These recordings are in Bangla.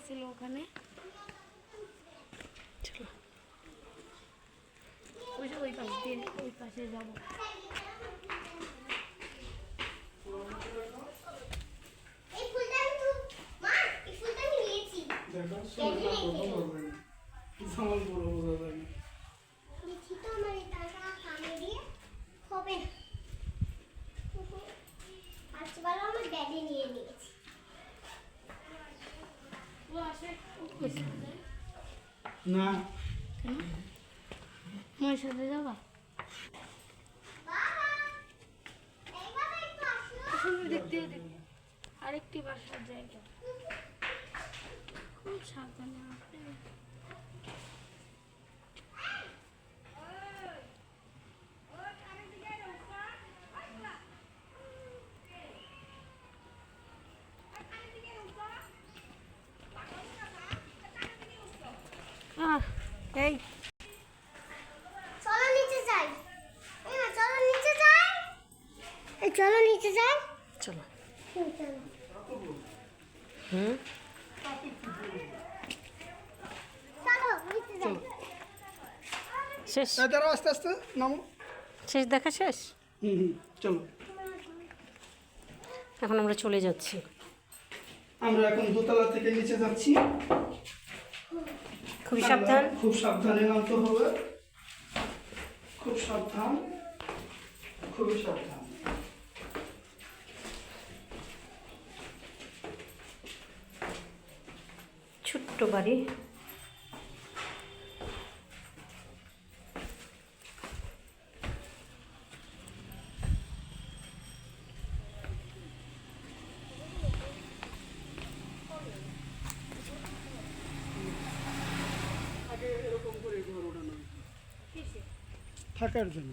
ছিল ওখানে। চলো ওই পাশ দিয়ে ওই পাশে যাবো। না মায়ের সাথে যাবা? দেখতে আরেকটি বাসার জায়গা, খুব সাবধানে আসবে। এই চলো নিচে যাই, চলো নিচে যাই, চলো নিচে যাই, চলো। চলো। হুম, চলো নিচে যাই। শেষ দাঁড়াও, আস্তে আস্তে নামো। শেষ দেখা শেষ। চলো। এখন আমরা চলে যাচ্ছি। আমরা এখন দোতলা থেকে নিচে যাচ্ছি। খুবই সাবধান। খুব সাবধানে নামতে হবে, খুব সাবধান, খুবই সাবধান। ছোট্ট বাড়ি। থাকার জন্য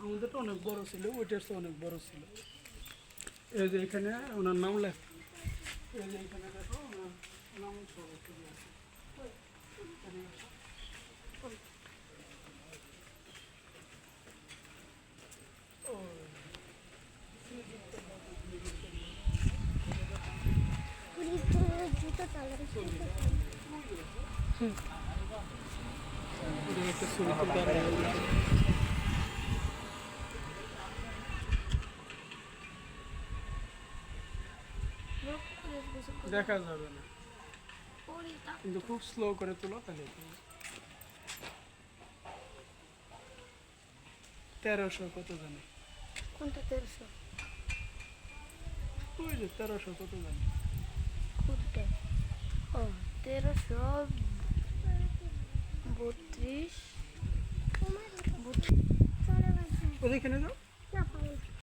আমাদেরটা অনেক বড় ছিল, ওইটার চেয়ে অনেক বড় ছিল। এই যে এখানে ওনার নাম লেখ, এই যে এখানে দেখো ওনার নাম সহ ছবি আছে। জুতো চালাবে, একটা ছবি তুলতে হবে। দেখা যাবে না, কিন্তু খুব স্লো করে তুলো তাহলে। 1300 কত জানি? কোনটা 1300? ওই যে 1300 কত জানি? কোনটা? ও 1332। ওইখানে যাও।